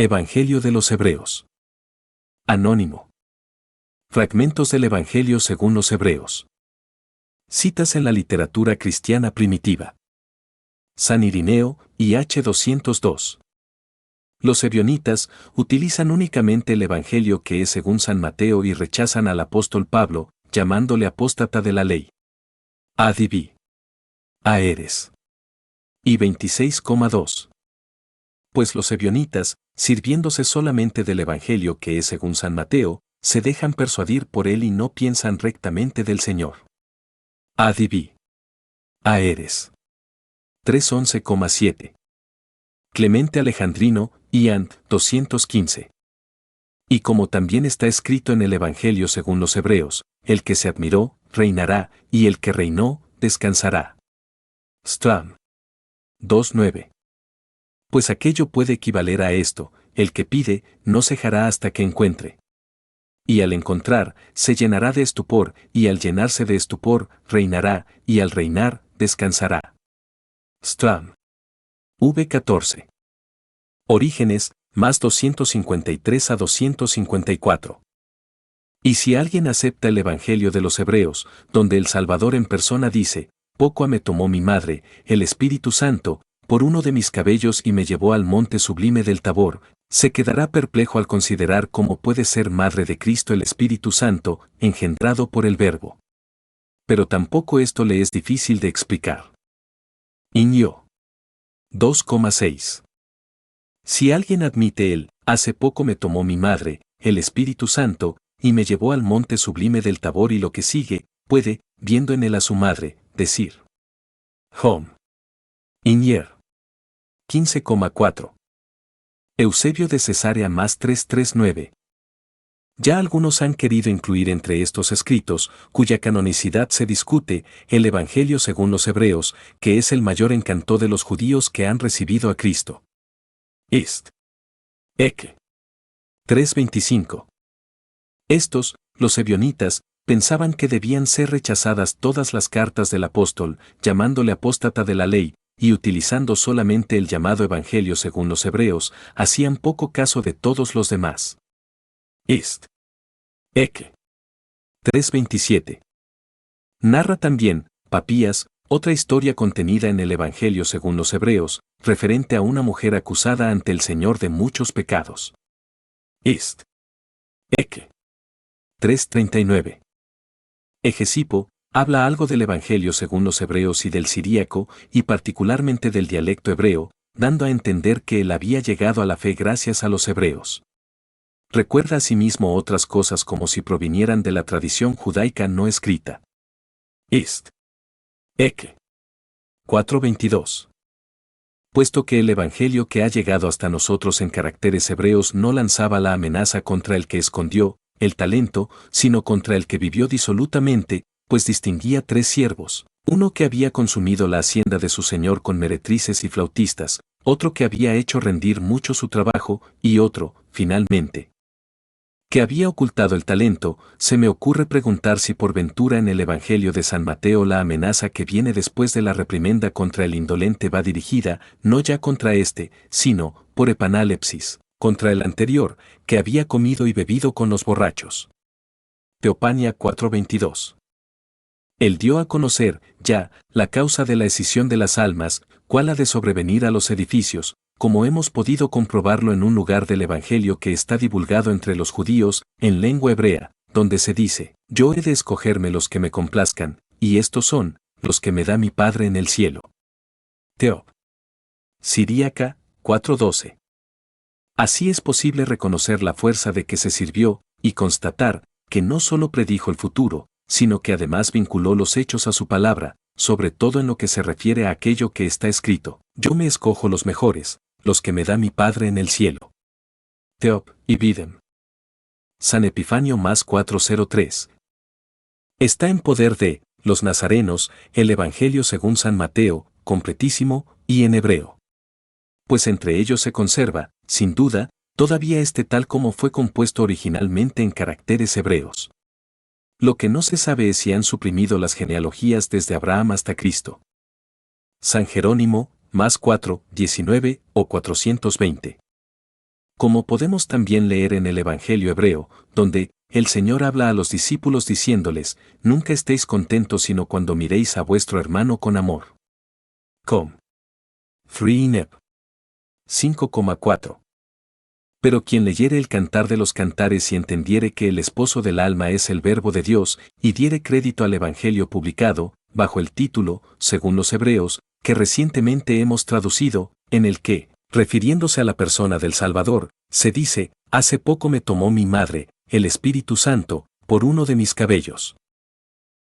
Evangelio de los Hebreos. Anónimo. Fragmentos del Evangelio según los Hebreos. Citas en la literatura cristiana primitiva. San Irineo, IH 202. Los ebionitas utilizan únicamente el Evangelio que es según San Mateo y rechazan al apóstol Pablo, llamándole apóstata de la ley. ADB. Aeres. I 26,2. Pues los ebionitas, sirviéndose solamente del Evangelio que es según San Mateo, se dejan persuadir por él y no piensan rectamente del Señor. ADB. Aeres. 311,7. Clemente Alejandrino, IANT 215. Y como también está escrito en el Evangelio según los Hebreos, el que se admiró, reinará, y el que reinó, descansará. Stram. 2:9. Pues aquello puede equivaler a esto: el que pide, no cejará hasta que encuentre. Y al encontrar, se llenará de estupor, y al llenarse de estupor, reinará, y al reinar, descansará. Stram. V14. Orígenes, más 253 a 254. Y si alguien acepta el Evangelio de los Hebreos, donde el Salvador en persona dice: poco me tomó mi madre, el Espíritu Santo, por uno de mis cabellos y me llevó al monte sublime del Tabor, se quedará perplejo al considerar cómo puede ser madre de Cristo el Espíritu Santo, engendrado por el Verbo. Pero tampoco esto le es difícil de explicar. Iño. 2,6. Si alguien admite el, hace poco me tomó mi madre, el Espíritu Santo, y me llevó al monte sublime del Tabor y lo que sigue, puede, viendo en él a su madre, decir. Hom. Iñer. 15,4. Eusebio de Cesarea más 339. Ya algunos han querido incluir entre estos escritos, cuya canonicidad se discute, el Evangelio según los Hebreos, que es el mayor encanto de los judíos que han recibido a Cristo. Ist. Eke. 3:25. Estos, los ebionitas, pensaban que debían ser rechazadas todas las cartas del apóstol, llamándole apóstata de la ley, y utilizando solamente el llamado Evangelio según los Hebreos, hacían poco caso de todos los demás. Ist. Eke. 3:27. Narra también, Papías, otra historia contenida en el Evangelio según los Hebreos, referente a una mujer acusada ante el Señor de muchos pecados. Ist. Eke. 3:39. Egesipo habla algo del Evangelio según los Hebreos y del siríaco, y particularmente del dialecto hebreo, dando a entender que él había llegado a la fe gracias a los hebreos. Recuerda asimismo otras cosas como si provinieran de la tradición judaica no escrita. Ist. Eke. 4:22. Puesto que el Evangelio que ha llegado hasta nosotros en caracteres hebreos no lanzaba la amenaza contra el que escondió el talento, sino contra el que vivió disolutamente, pues distinguía 3 siervos, uno que había consumido la hacienda de su señor con meretrices y flautistas, otro que había hecho rendir mucho su trabajo, y otro, finalmente, que había ocultado el talento. Se me ocurre preguntar si por ventura en el Evangelio de San Mateo la amenaza que viene después de la reprimenda contra el indolente va dirigida, no ya contra este, sino, por epanálepsis, contra el anterior, que había comido y bebido con los borrachos. Teopania 4:22. Él dio a conocer, ya, la causa de la escisión de las almas, cuál ha de sobrevenir a los edificios, como hemos podido comprobarlo en un lugar del Evangelio que está divulgado entre los judíos, en lengua hebrea, donde se dice: yo he de escogerme los que me complazcan, y estos son, los que me da mi Padre en el cielo. Teop. Siríaca, 4:12. Así es posible reconocer la fuerza de que se sirvió, y constatar, que no solo predijo el futuro, sino que además vinculó los hechos a su palabra, sobre todo en lo que se refiere a aquello que está escrito: yo me escojo los mejores, los que me da mi Padre en el cielo. Teop, y Bidem. San Epifanio más 403. Está en poder de los nazarenos el Evangelio según San Mateo, completísimo, y en hebreo. Pues entre ellos se conserva, sin duda, todavía tal como fue compuesto originalmente en caracteres hebreos. Lo que no se sabe es si han suprimido las genealogías desde Abraham hasta Cristo. San Jerónimo, más 4, 19 o 420. como podemos también leer en el Evangelio hebreo, donde el Señor habla a los discípulos diciéndoles, nunca estéis contentos sino cuando miréis a vuestro hermano con amor. Com. 3 Nep. 5,4. Pero quien leyere el Cantar de los Cantares y entendiere que el esposo del alma es el Verbo de Dios, y diere crédito al Evangelio publicado, bajo el título, según los Hebreos, que recientemente hemos traducido, en el que, refiriéndose a la persona del Salvador, se dice, hace poco me tomó mi madre, el Espíritu Santo, por uno de mis cabellos.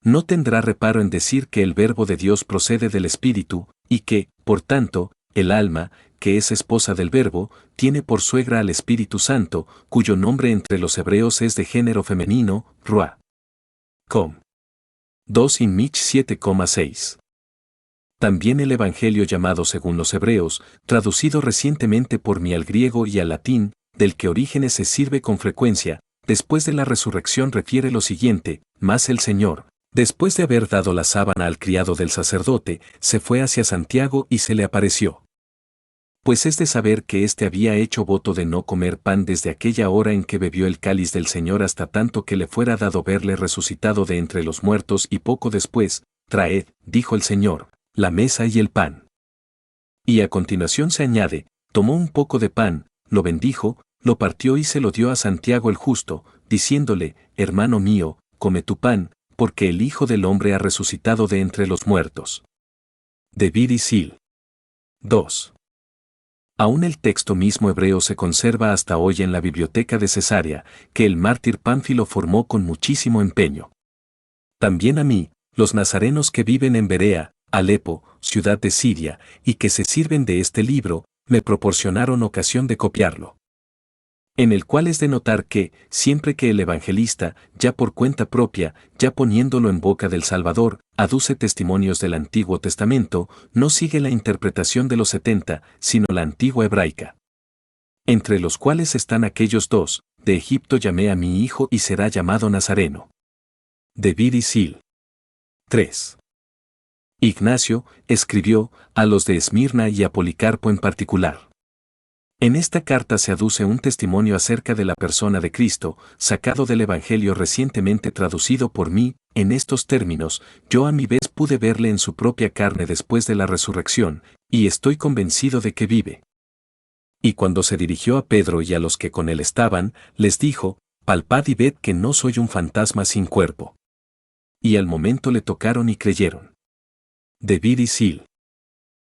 No tendrá reparo en decir que el Verbo de Dios procede del Espíritu, y que, por tanto, el alma, que es esposa del Verbo, tiene por suegra al Espíritu Santo, cuyo nombre entre los hebreos es de género femenino, Ruah. Com. 2 in Mich 7,6. También el Evangelio llamado según los hebreos, traducido recientemente por mí al griego y al latín, del que Orígenes se sirve con frecuencia, después de la resurrección refiere lo siguiente, mas el Señor, después de haber dado la sábana al criado del sacerdote, se fue hacia Santiago y se le apareció. Pues es de saber que éste había hecho voto de no comer pan desde aquella hora en que bebió el cáliz del Señor hasta tanto que le fuera dado verle resucitado de entre los muertos y poco después, traed, dijo el Señor, la mesa y el pan. Y a continuación se añade, tomó un poco de pan, lo bendijo, lo partió y se lo dio a Santiago el justo, diciéndole, hermano mío, come tu pan, porque el Hijo del Hombre ha resucitado de entre los muertos. De Bir Sil. 2. Aún el texto mismo hebreo se conserva hasta hoy en la biblioteca de Cesarea, que el mártir Pánfilo formó con muchísimo empeño. También a mí, los nazarenos que viven en Berea, Alepo, ciudad de Siria, y que se sirven de este libro, me proporcionaron ocasión de copiarlo. En el cual es de notar que, siempre que el evangelista, ya por cuenta propia, ya poniéndolo en boca del Salvador, aduce testimonios del Antiguo Testamento, no sigue la interpretación de los 70, sino la antigua hebraica. Entre los cuales están aquellos dos, de Egipto llamé a mi hijo y será llamado Nazareno. De Bir Sil. 3. Ignacio escribió a los de Esmirna y a Policarpo en particular. En esta carta se aduce un testimonio acerca de la persona de Cristo, sacado del Evangelio recientemente traducido por mí, en estos términos, yo a mi vez pude verle en su propia carne después de la resurrección, y estoy convencido de que vive. Y cuando se dirigió a Pedro y a los que con él estaban, les dijo, palpad y ved que no soy un fantasma sin cuerpo. Y al momento le tocaron y creyeron. De Bir Sil.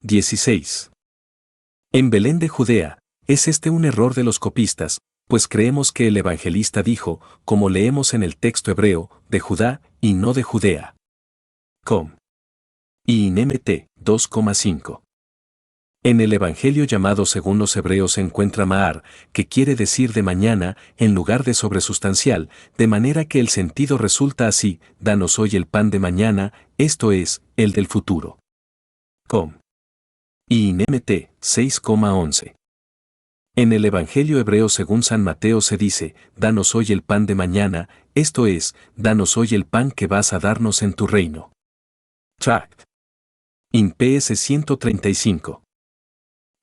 16. En Belén de Judea, es este un error de los copistas, pues creemos que el evangelista dijo, como leemos en el texto hebreo, de Judá y no de Judea. Com. Y in Mt. 2,5. En el evangelio llamado según los hebreos se encuentra Mahar, que quiere decir de mañana, en lugar de sobresustancial, de manera que el sentido resulta así, danos hoy el pan de mañana, esto es, el del futuro. Com. Y in Mt. 6,11. En el Evangelio hebreo según San Mateo se dice, danos hoy el pan de mañana, esto es, danos hoy el pan que vas a darnos en tu reino. Tract. In PS 135.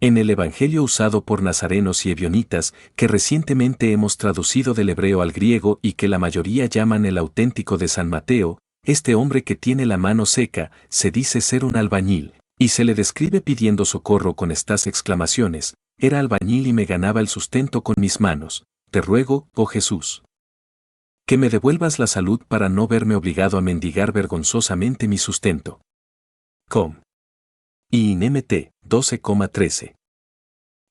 En el Evangelio usado por nazarenos y ebionitas, que recientemente hemos traducido del hebreo al griego y que la mayoría llaman el auténtico de San Mateo, este hombre que tiene la mano seca, se dice ser un albañil, y se le describe pidiendo socorro con estas exclamaciones, era albañil y me ganaba el sustento con mis manos, te ruego, oh Jesús, que me devuelvas la salud para no verme obligado a mendigar vergonzosamente mi sustento. Com. Y in Mt. 12,13.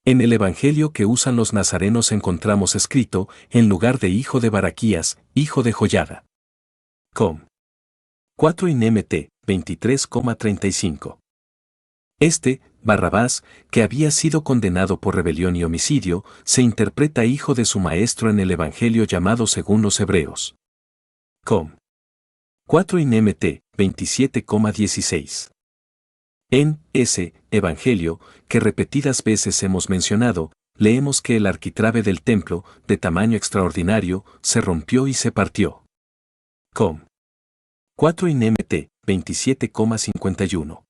En el Evangelio que usan los nazarenos encontramos escrito, en lugar de hijo de Baraquías, hijo de Joyada. Com. 4 in Mt. 23,35. Este, Barrabás, que había sido condenado por rebelión y homicidio, se interpreta hijo de su maestro en el Evangelio llamado según los hebreos. Com. 4 in Mt. 27,16. En ese Evangelio, que repetidas veces hemos mencionado, leemos que el arquitrabe del templo, de tamaño extraordinario, se rompió y se partió. Com. 4 in Mt. 27,51.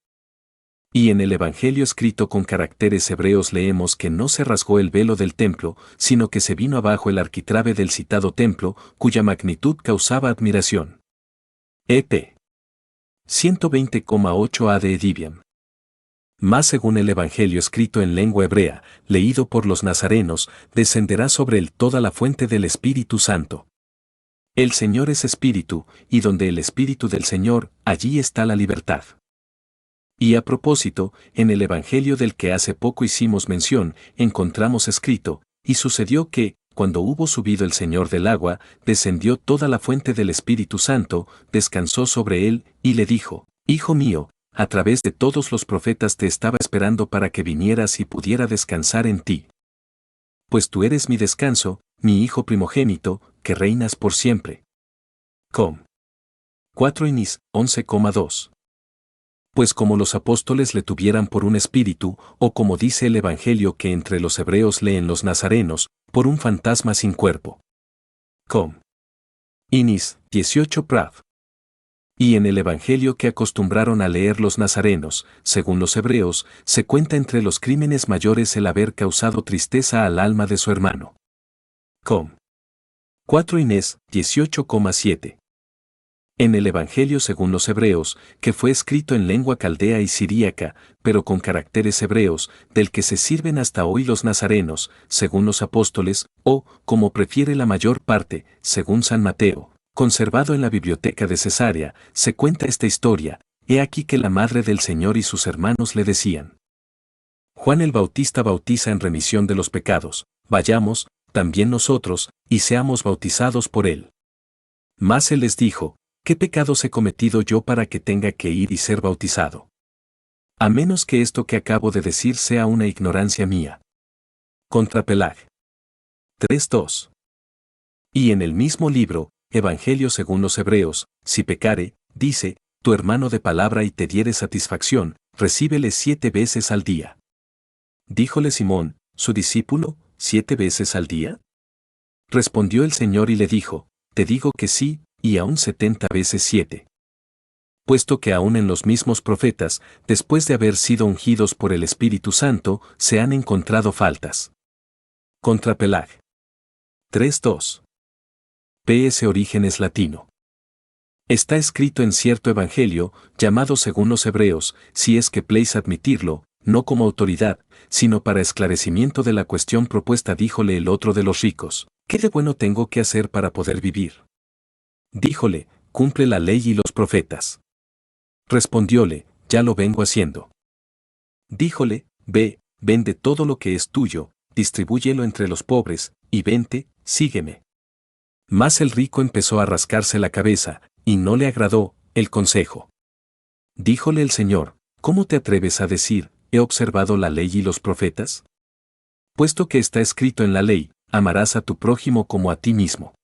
Y en el Evangelio escrito con caracteres hebreos leemos que no se rasgó el velo del templo, sino que se vino abajo el arquitrabe del citado templo, cuya magnitud causaba admiración. EP 120,8 AD Ediviam. Más según el Evangelio escrito en lengua hebrea, leído por los nazarenos, descenderá sobre él toda la fuente del Espíritu Santo. El Señor es Espíritu, y donde el Espíritu del Señor, allí está la libertad. Y a propósito, en el Evangelio del que hace poco hicimos mención, encontramos escrito, y sucedió que, cuando hubo subido el Señor del agua, descendió toda la fuente del Espíritu Santo, descansó sobre él, y le dijo, Hijo mío, a través de todos los profetas te estaba esperando para que vinieras y pudiera descansar en ti. Pues tú eres mi descanso, mi Hijo primogénito, que reinas por siempre. Com. 4 Inis, 11,2. Pues como los apóstoles le tuvieran por un espíritu, o como dice el Evangelio que entre los hebreos leen los nazarenos, por un fantasma sin cuerpo. Com. Inis, 18 Prav. Y en el Evangelio que acostumbraron a leer los nazarenos, según los hebreos, se cuenta entre los crímenes mayores el haber causado tristeza al alma de su hermano. Com. 4 Inés, 18,7. En el Evangelio según los hebreos, que fue escrito en lengua caldea y siríaca, pero con caracteres hebreos, del que se sirven hasta hoy los nazarenos, según los apóstoles, o, como prefiere la mayor parte, según San Mateo, conservado en la biblioteca de Cesarea, se cuenta esta historia, he aquí que la madre del Señor y sus hermanos le decían: Juan el Bautista bautiza en remisión de los pecados, vayamos, también nosotros, y seamos bautizados por él. Mas él les dijo: ¿Qué pecados he cometido yo para que tenga que ir y ser bautizado? A menos que esto que acabo de decir sea una ignorancia mía. Contra Pelag. 3:2. Y en el mismo libro, Evangelio según los hebreos, si pecare, dice, tu hermano de palabra y te diere satisfacción, recíbele 7 veces al día. Díjole Simón, su discípulo, ¿7 veces al día? Respondió el Señor y le dijo, te digo que sí, y aún 70 veces 7. Puesto que aún en los mismos profetas, después de haber sido ungidos por el Espíritu Santo, se han encontrado faltas. Contra Pelag. 3:2. PS Orígenes latino. Está escrito en cierto evangelio, llamado según los hebreos, si es que place admitirlo, no como autoridad, sino para esclarecimiento de la cuestión propuesta. Díjole el otro de los ricos, ¿qué de bueno tengo que hacer para poder vivir? Díjole, cumple la ley y los profetas. Respondióle, ya lo vengo haciendo. Díjole, ve, vende todo lo que es tuyo, distribúyelo entre los pobres, y vente, sígueme. Mas el rico empezó a rascarse la cabeza, y no le agradó el consejo. Díjole el Señor, ¿cómo te atreves a decir, he observado la ley y los profetas? Puesto que está escrito en la ley, amarás a tu prójimo como a ti mismo.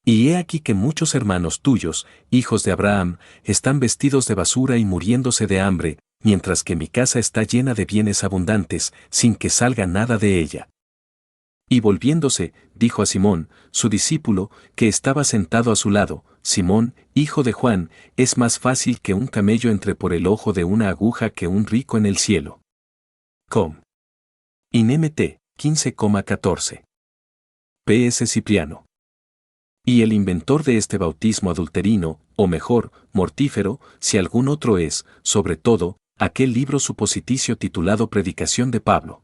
Y he aquí que muchos hermanos tuyos, hijos de Abraham, están vestidos de basura y muriéndose de hambre, mientras que mi casa está llena de bienes abundantes, sin que salga nada de ella. Y volviéndose, dijo a Simón, su discípulo, que estaba sentado a su lado, Simón, hijo de Juan, es más fácil que un camello entre por el ojo de una aguja que un rico en el cielo. Com. INMT, 15,14. PS Cipriano. Y el inventor de este bautismo adulterino, o mejor, mortífero, si algún otro es, sobre todo, aquel libro supositicio titulado Predicación de Pablo,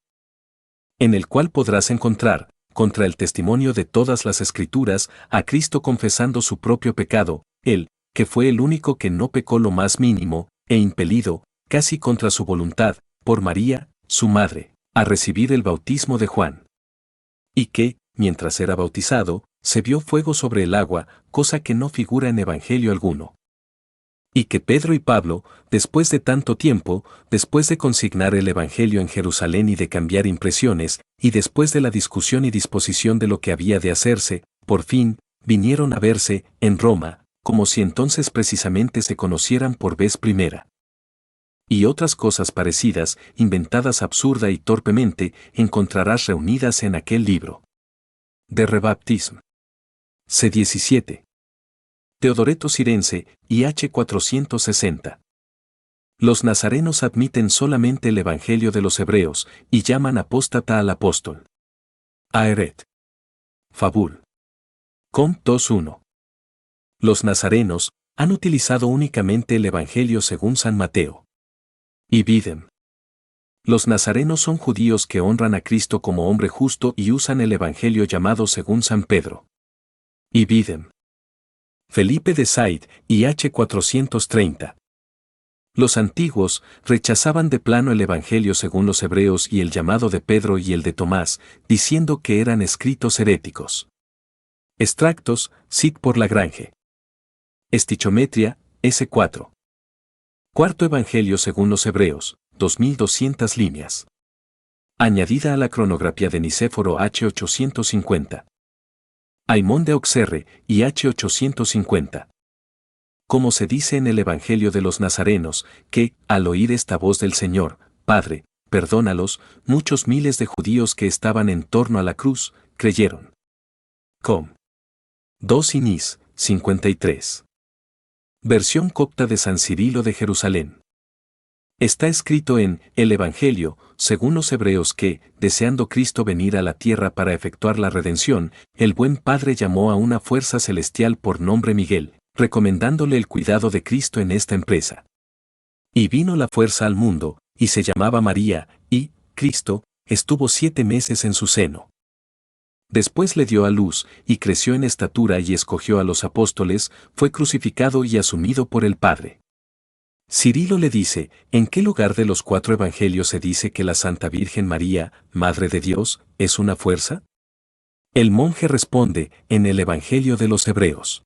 en el cual podrás encontrar, contra el testimonio de todas las Escrituras, a Cristo confesando su propio pecado, él, que fue el único que no pecó lo más mínimo, e impelido, casi contra su voluntad, por María, su madre, a recibir el bautismo de Juan. Y que, mientras era bautizado, se vio fuego sobre el agua, cosa que no figura en evangelio alguno. Y que Pedro y Pablo, después de tanto tiempo, después de consignar el evangelio en Jerusalén y de cambiar impresiones, y después de la discusión y disposición de lo que había de hacerse, por fin, vinieron a verse, en Roma, como si entonces precisamente se conocieran por vez primera. Y otras cosas parecidas, inventadas absurda y torpemente, encontrarás reunidas en aquel libro. De Rebaptism. C. 17. Teodoreto Cirense, IH 460. Los nazarenos admiten solamente el Evangelio de los hebreos y llaman apóstata al apóstol. Aeret. Fabul. Com 2:1. Los nazarenos han utilizado únicamente el Evangelio según San Mateo. Y Bidem. Los nazarenos son judíos que honran a Cristo como hombre justo y usan el Evangelio llamado según San Pedro. Y Bidem. Felipe de Said y H. 430. Los antiguos rechazaban de plano el Evangelio según los hebreos y el llamado de Pedro y el de Tomás, diciendo que eran escritos heréticos. Extractos, cit por Lagrange. Estichometría, S4. Cuarto Evangelio según los hebreos, 2200 líneas. Añadida a la cronografía de Nicéforo H. 850. Aimón de Auxerre y H. 850. Como se dice en el Evangelio de los Nazarenos, que, al oír esta voz del Señor, Padre, perdónalos, muchos miles de judíos que estaban en torno a la cruz, creyeron. Com. 2 Inis, 53. Versión copta de San Cirilo de Jerusalén. Está escrito en el Evangelio, según los hebreos que, deseando Cristo venir a la tierra para efectuar la redención, el buen Padre llamó a una fuerza celestial por nombre Miguel, recomendándole el cuidado de Cristo en esta empresa. Y vino la fuerza al mundo, y se llamaba María, y, Cristo, estuvo 7 meses en su seno. Después le dio a luz, y creció en estatura y escogió a los apóstoles, fue crucificado y asumido por el Padre. Cirilo le dice, ¿en qué lugar de los 4 evangelios se dice que la Santa Virgen María, Madre de Dios, es una fuerza? El monje responde, en el Evangelio de los Hebreos.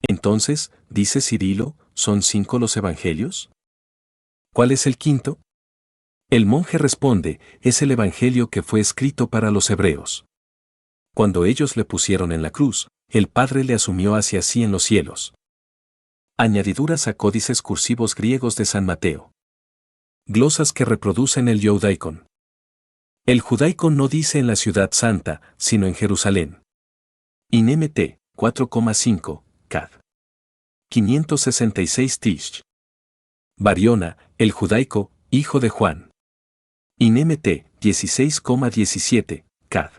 Entonces, dice Cirilo, ¿son 5 los evangelios? ¿Cuál es el quinto? El monje responde, es el Evangelio que fue escrito para los hebreos. Cuando ellos le pusieron en la cruz, el Padre le asumió hacia sí en los cielos. Añadiduras a códices cursivos griegos de San Mateo. Glosas que reproducen el Judaicon. El Judaicon no dice en la ciudad santa, sino en Jerusalén. INMT, 4,5, cad. 566 Tish. Bariona, el judaico, hijo de Juan. INMT, 16,17, cad.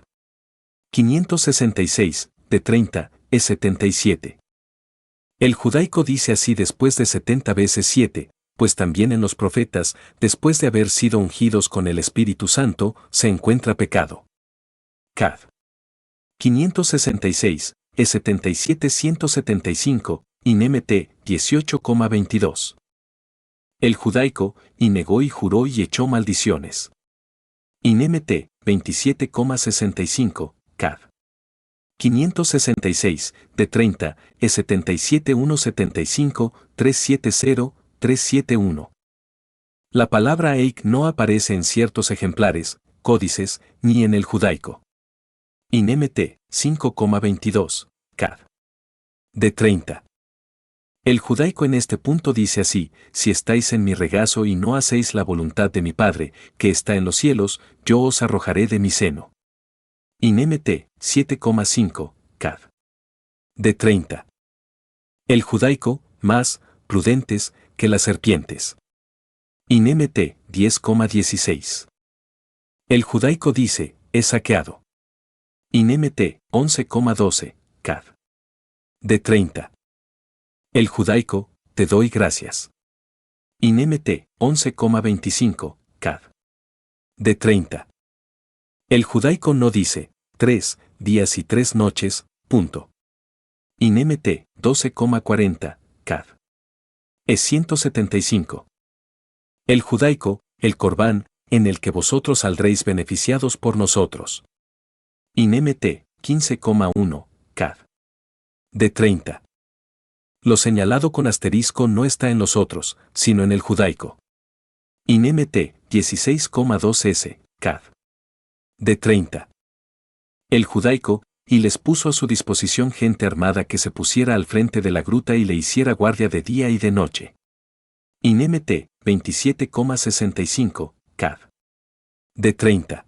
566, de 30, es 77. El judaico dice así después de 70 veces 7, pues también en los profetas, después de haber sido ungidos con el Espíritu Santo, se encuentra pecado. Cad. 566, es 77-175, INMT, 18,22. El judaico, y negó y juró y echó maldiciones. INMT, 27,65, cad. 566, de 30, es 77-175, 370, 371. La palabra eik no aparece en ciertos ejemplares, códices, ni en el judaico. INMT, 5,22, cad. De 30. El judaico en este punto dice así, si estáis en mi regazo y no hacéis la voluntad de mi Padre, que está en los cielos, yo os arrojaré de mi seno. INMT, 7,5, cad. De 30. El judaico, más, prudentes, que las serpientes. INMT, 10,16. El judaico dice, es saqueado. INMT, 11,12, cad. De 30. El judaico, te doy gracias. INMT, 11,25, cad. De 30. El judaico no dice, 3 días y 3 noches, punto. INMT, 12,40, cad. Es 175. El judaico, el corbán, en el que vosotros saldréis beneficiados por nosotros. INMT, 15,1, cad. De 30. Lo señalado con asterisco no está en los otros, sino en el judaico. INMT, 16,2s, cad. De 30. El judaico, y les puso a su disposición gente armada que se pusiera al frente de la gruta y le hiciera guardia de día y de noche. INMT, 27,65, cad. De 30.